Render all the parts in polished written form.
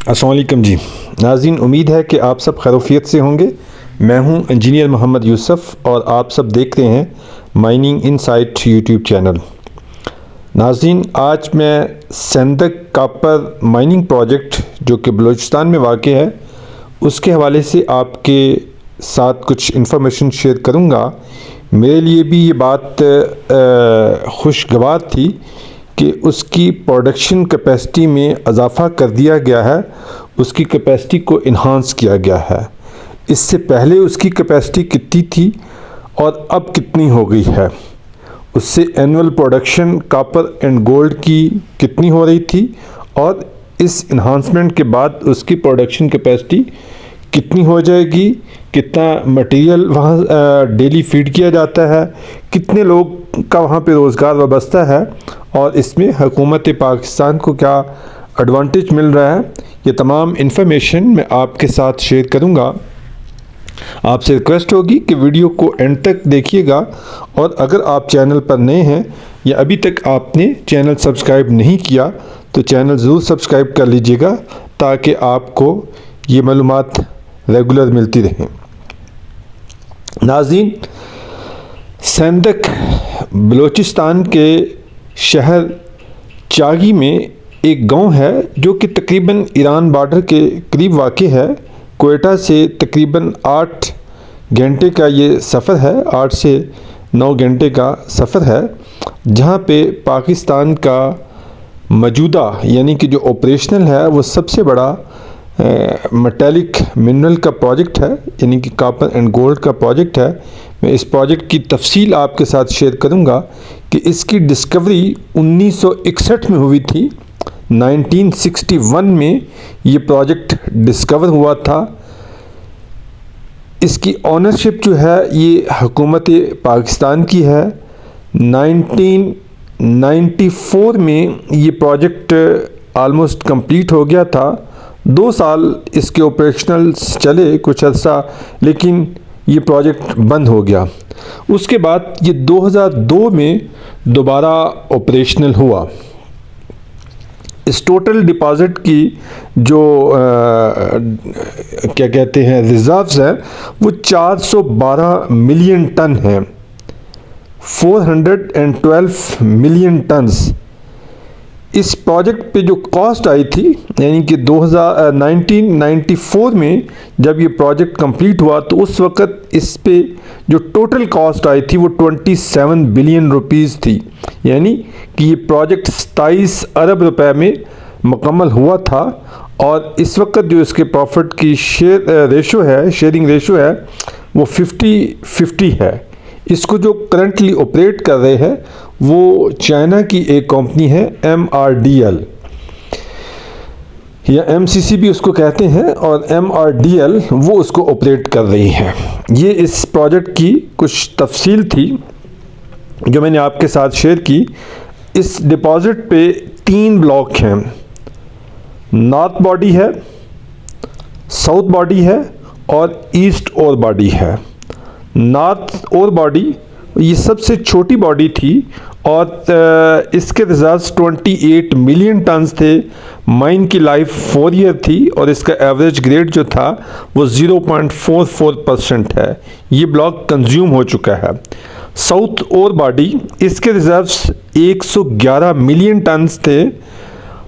अस्सलाम वालेकुम जी नाज़रीन, उम्मीद है कि आप सब खैरियत से होंगे। मैं हूं इंजीनियर मोहम्मद यूसुफ और आप सब देख रहे हैं माइनिंग इनसाइट यूट्यूब चैनल। नाज़रीन, आज मैं सेंदक कॉपर माइनिंग प्रोजेक्ट जो कि बलूचिस्तान में वाक़ है उसके हवाले से आपके साथ कुछ इन्फॉर्मेशन शेयर करूंगा। मेरे लिए भी ये बात खुशगवार थी कि उसकी प्रोडक्शन कैपेसिटी में इजाफ़ा कर दिया गया है, उसकी कैपेसिटी को इन्हांस किया गया है। इससे पहले उसकी कैपेसिटी कितनी थी और अब कितनी हो गई है, उससे annual production copper and gold की कितनी हो रही थी और इस इन्हांसमेंट के बाद उसकी प्रोडक्शन कैपेसिटी कितनी हो जाएगी, कितना मटेरियल वहाँ डेली फीड किया जाता है, कितने लोग का वहाँ पे रोज़गार वाबस्ता है और इसमें हुकूमत पाकिस्तान को क्या एडवांटेज मिल रहा है, ये तमाम इन्फॉर्मेशन मैं आपके साथ शेयर करूँगा। आपसे रिक्वेस्ट होगी कि वीडियो को एंड तक देखिएगा और अगर आप चैनल पर नए हैं या अभी तक आपने चैनल सब्सक्राइब नहीं किया तो चैनल ज़रूर सब्सक्राइब कर लीजिएगा ताकि आपको ये मालूमात रेगुलर मिलती रहें। नाज़रीन, सेंदक बलूचिस्तान के शहर चागी में एक गांव है जो कि तकरीबन ईरान बॉर्डर के करीब वाक़ है। कोयटा से तकरीबन 8 घंटे का ये सफ़र है, 8 से 9 घंटे का सफ़र है, जहाँ पे पाकिस्तान का मौजूदा यानी कि जो ऑपरेशनल है वो सबसे बड़ा मेटालिक मिनरल का प्रोजेक्ट है, यानी कि कॉपर एंड गोल्ड का प्रोजेक्ट है। मैं इस प्रोजेक्ट की तफसील आपके साथ शेयर करूंगा कि इसकी डिस्कवरी 1961 में हुई थी। 1961 में ये प्रोजेक्ट डिस्कवर हुआ था। इसकी ओनरशिप जो है ये हुकूमत पाकिस्तान की है। 1994 में ये प्रोजेक्ट आलमोस्ट कंप्लीट हो गया था। 2 साल इसके ऑपरेशनल्स चले कुछ अर्सा, लेकिन ये प्रोजेक्ट बंद हो गया। उसके बाद ये 2002 में दोबारा ऑपरेशनल हुआ। इस टोटल डिपॉजिट की जो क्या कहते हैं रिजर्व्स हैं वो 412 मिलियन टन हैं, 412 मिलियन टन्स। इस प्रोजेक्ट पे जो कॉस्ट आई थी यानी कि 1994 में जब ये प्रोजेक्ट कंप्लीट हुआ तो उस वक़्त इस पे जो टोटल कॉस्ट आई थी वो 27 बिलियन रुपीस थी, यानी कि ये प्रोजेक्ट 27 अरब रुपए में मुकम्मल हुआ था। और इस वक्त जो इसके प्रॉफिट की शेयरिंग रेशो है वो 50-50 है। इसको जो करंटली ऑपरेट कर रहे हैं वो चाइना की एक कंपनी है MRDL या MCC भी उसको कहते हैं, और MRDL वो उसको ऑपरेट कर रही है। ये इस प्रोजेक्ट की कुछ तफसील थी जो मैंने आपके साथ शेयर की। इस डिपॉजिट पे 3 ब्लॉक हैं, नॉर्थ बॉडी है, साउथ बॉडी है और ईस्ट और बॉडी है। नॉर्थ और बॉडी ये सबसे छोटी बॉडी थी और इसके रिजर्व्स 28 मिलियन टन्स थे। माइन की लाइफ 4 ईयर थी और इसका एवरेज ग्रेड जो था वो 0.44% है। ये ब्लॉक कंज्यूम हो चुका है। साउथ और बॉडी इसके रिजर्व्स 111 मिलियन टन्स थे।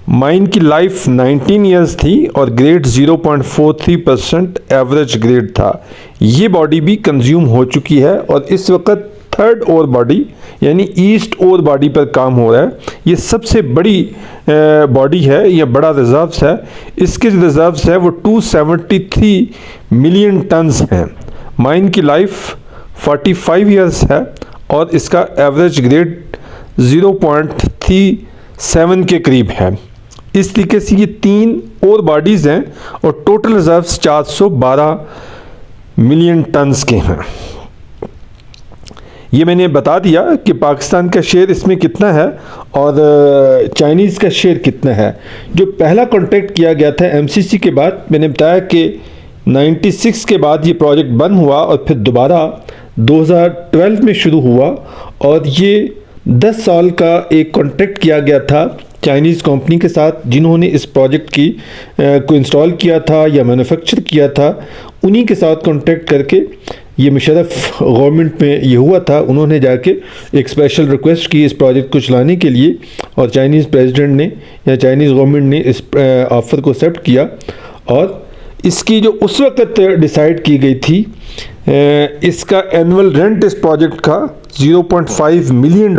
माइन की लाइफ 19 ईयर्स थी और ग्रेड 0.43% एवरेज ग्रेड था। ये बॉडी भी कंज्यूम हो चुकी है और इस वक्त थर्ड और बॉडी यानी ईस्ट और बॉडी पर काम हो रहा है। ये सबसे बड़ी बॉडी है या बड़ा रिजर्व्स है। इसके रिजर्व्स है वो 273 मिलियन टन्स हैं। माइन की लाइफ 45 ईयर्स है और इसका एवरेज ग्रेड 0.37 के करीब है। इस तरीके से ये 3 और बॉडीज़ हैं और टोटल रिजर्व्स 412 मिलियन टन्स के हैं। ये मैंने बता दिया कि पाकिस्तान का शेयर इसमें कितना है और चाइनीज़ का शेयर कितना है। जो पहला कॉन्ट्रैक्ट किया गया था MCC के बाद, मैंने बताया कि 96 के बाद ये प्रोजेक्ट बंद हुआ और फिर दोबारा 2012 में शुरू हुआ और ये 10 साल का एक कॉन्ट्रैक्ट किया गया था चाइनीज़ कंपनी के साथ जिन्होंने इस प्रोजेक्ट की को इंस्टॉल किया था या मैन्युफैक्चर किया था, उन्हीं के साथ कांटेक्ट करके ये मुशर्रफ गवर्नमेंट में ये हुआ था। उन्होंने जाके एक स्पेशल रिक्वेस्ट की इस प्रोजेक्ट को चलाने के लिए, और चाइनीज़ प्रेसिडेंट ने या चाइनीज़ गवर्नमेंट ने इस ऑफ़र को एक्सेप्ट किया। और इसकी जो उस वक्त डिसाइड की गई थी, इसका एनुअल रेंट इस प्रोजेक्ट का $0.5 मिलियन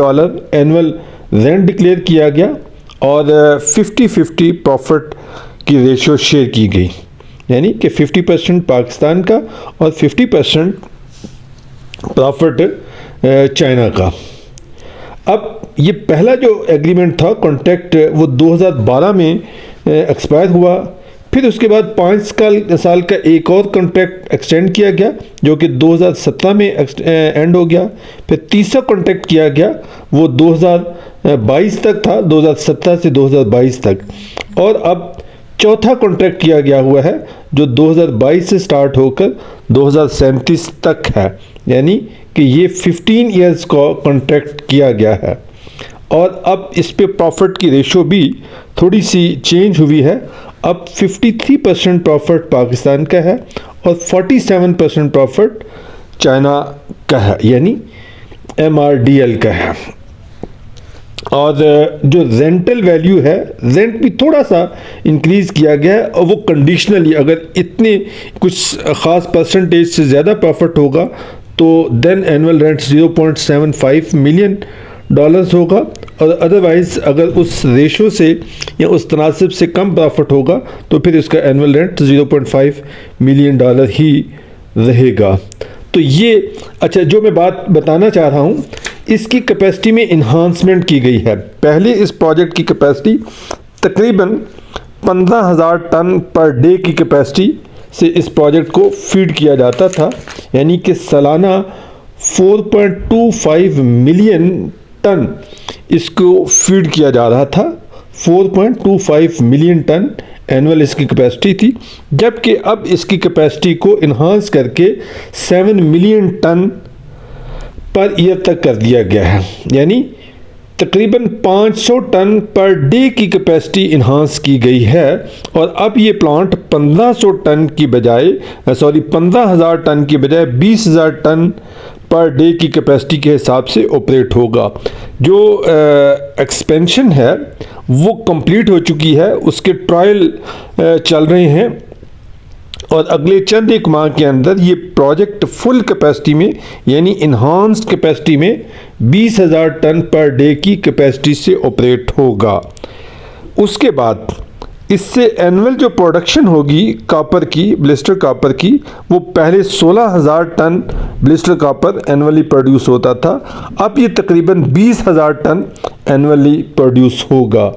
एनुअल रेंट डिक्लेयर किया गया, और 50-50 प्रॉफिट की रेशो शेयर की गई, यानी कि 50% पाकिस्तान का और 50% प्रॉफिट चाइना का। अब ये पहला जो एग्रीमेंट था कॉन्ट्रैक्ट, वो 2012 में एक्सपायर हुआ। फिर उसके बाद 5 साल का एक और कॉन्ट्रैक्ट एक्सटेंड किया गया, जो कि 2017 में एंड हो गया। फिर तीसरा कॉन्ट्रैक्ट किया गया, वो 2022 तक था, 2017 से 2022 तक। और अब चौथा कॉन्ट्रैक्ट किया गया हुआ है, जो 2022 से स्टार्ट होकर 2037 तक है, यानी कि ये 15 ईयर्स का कॉन्ट्रैक्ट किया गया है। और अब इस पे प्रॉफिट की रेशो भी थोड़ी सी चेंज हुई है। अब 53% प्रॉफिट पाकिस्तान का है और 47% प्रॉफिट चाइना का है, यानी MRDL का है। और जो रेंटल वैल्यू है, रेंट भी थोड़ा सा इंक्रीज़ किया गया है, और वो कंडीशनली, अगर इतने कुछ ख़ास परसेंटेज से ज़्यादा प्रॉफिट होगा तो देन एनुअल रेंट $0.75 मिलियन होगा, और अदरवाइज़ अगर उस रेशो से या उस तनासिब से कम प्रॉफिट होगा तो फिर इसका एनुअल रेंट $0.5 मिलियन ही रहेगा। तो ये अच्छा, जो मैं बात बताना चाह रहा हूँ, इसकी कैपेसिटी में इन्हांसमेंट की गई है। पहले इस प्रोजेक्ट की कैपेसिटी तकरीबन 15,000 टन पर डे की कैपेसिटी से इस प्रोजेक्ट को फीड किया जाता था, यानी कि सालाना 4.25 मिलियन टन इसको फीड किया जा रहा था। 4.25 मिलियन टन एनुअल इसकी कैपेसिटी थी, जबकि अब इसकी कैपेसिटी को इन्हांस करके 7 मिलियन टन पर ईयर तक कर दिया गया है, यानी तकरीबन 500 टन पर डे की कैपेसिटी इन्हांस की गई है। और अब ये प्लांट 1500 टन की बजाय 15,000 टन की बजाय 20,000 टन पर डे की कैपेसिटी के हिसाब से ऑपरेट होगा। जो एक्सपेंशन है वो कंप्लीट हो चुकी है, उसके ट्रायल चल रहे हैं, और अगले चंद एक माह के अंदर ये प्रोजेक्ट फुल कैपेसिटी में, यानी इन्हांस्ड कैपेसिटी में 20,000 टन पर डे की कैपेसिटी से ऑपरेट होगा। उसके बाद इससे एनुअल जो प्रोडक्शन होगी कॉपर की, ब्लिस्टर कॉपर की, वो पहले 16,000 ton blister copper annually produce होता था, अब ये तकरीबन 20,000 टन एनुअली प्रोड्यूस होगा।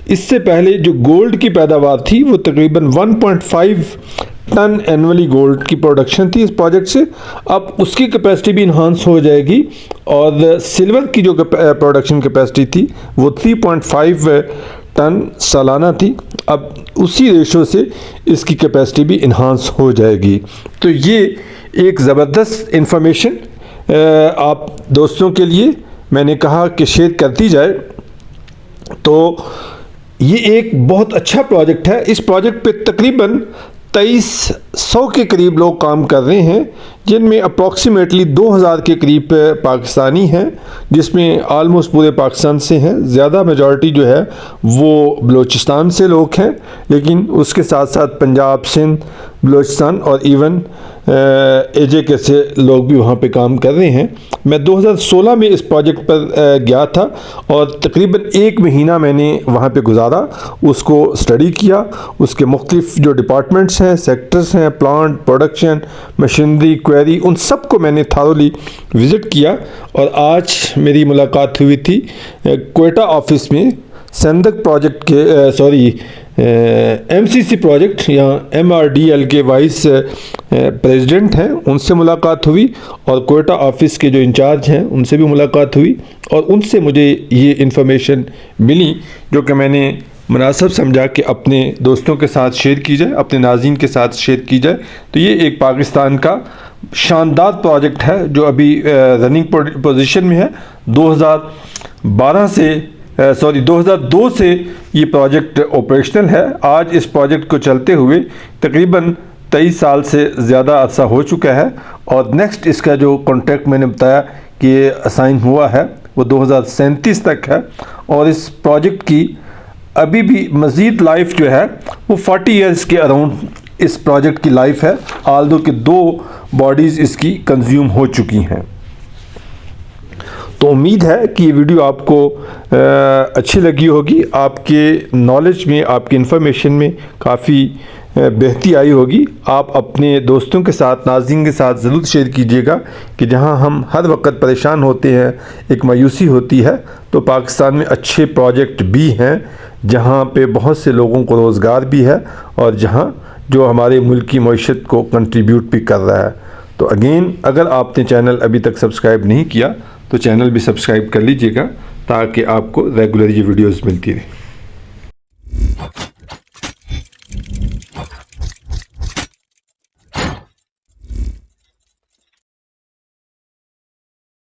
इससे पहले जो गोल्ड की पैदावार थी वो तकरीबन 1.5 टन एनुअली गोल्ड की प्रोडक्शन थी इस प्रोजेक्ट से, अब उसकी कैपेसिटी भी इन्हांस हो जाएगी। और सिल्वर की जो प्रोडक्शन कैपेसिटी थी वो 3.5 टन सालाना थी, अब उसी रेशो से इसकी कैपेसिटी भी इन्हांस हो जाएगी। तो ये एक ज़बरदस्त इंफॉर्मेशन आप दोस्तों के लिए मैंने कहा कि शेयर करती जाए। तो ये एक बहुत अच्छा प्रोजेक्ट है। इस प्रोजेक्ट पे तकरीबन 2300 के करीब लोग काम कर रहे हैं, जिनमें अप्रॉक्सीमेटली 2000 के करीब पाकिस्तानी हैं, जिसमें आलमोस्ट पूरे पाकिस्तान से हैं। ज़्यादा मेजॉरिटी जो है वो बलूचिस्तान से लोग हैं, लेकिन उसके साथ साथ पंजाब, सिंध, बलूचिस्तान और इवन AJ से लोग भी वहाँ पे काम कर रहे हैं। मैं 2016 में इस प्रोजेक्ट पर गया था और तकरीबन 1 महीना मैंने वहाँ पे गुजारा, उसको स्टडी किया, उसके मुख्तलिफ जो डिपार्टमेंट्स हैं, सेक्टर्स हैं, प्लांट, प्रोडक्शन, मशीनरी, क्वेरी, उन सब को मैंने थारोली विज़िट किया। और आज मेरी मुलाकात हुई थी क्वेटा ऑफिस में संदक प्रोजेक्ट के MCC प्रोजेक्ट या MRDL के वाइस प्रेसिडेंट हैं, उनसे मुलाकात हुई, और क्वेटा ऑफिस के जो इंचार्ज हैं उनसे भी मुलाकात हुई, और उनसे मुझे ये इन्फॉर्मेशन मिली जो कि मैंने मुनासिब समझा कि अपने दोस्तों के साथ शेयर की जाए, अपने नाज़रीन के साथ शेयर की जाए। तो ये एक पाकिस्तान का शानदार प्रोजेक्ट है जो अभी रनिंग पोजीशन में है। 2012 से 2002 से ये प्रोजेक्ट ऑपरेशनल है। आज इस प्रोजेक्ट को चलते हुए तकरीबन 23 साल से ज़्यादा अरसा हो चुका है और नेक्स्ट इसका जो कॉन्ट्रैक्ट मैंने बताया कि असाइन हुआ है वो 2037 तक है और इस प्रोजेक्ट की अभी भी मज़ीद लाइफ जो है वो 40 इयर्स के अराउंड इस प्रोजेक्ट की लाइफ है, आल्दो कि 2 बॉडीज़ इसकी कंज्यूम हो चुकी हैं। तो उम्मीद है कि ये वीडियो आपको अच्छी लगी होगी, आपके नॉलेज में, आपकी इन्फॉर्मेशन में काफ़ी बेहतरी आई होगी। आप अपने दोस्तों के साथ, नाज़रीन के साथ ज़रूर शेयर कीजिएगा कि जहां हम हर वक्त परेशान होते हैं, एक मायूसी होती है, तो पाकिस्तान में अच्छे प्रोजेक्ट भी हैं जहां पे बहुत से लोगों को रोज़गार भी है और जहां जो हमारे मुल्क की मईशत को कंट्रीब्यूट भी कर रहा है। तो अगेन, अगर आपने चैनल अभी तक सब्सक्राइब नहीं किया तो चैनल भी सब्सक्राइब कर लीजिएगा ताकि आपको रेगुलर ये वीडियोज़ मिलती रहे।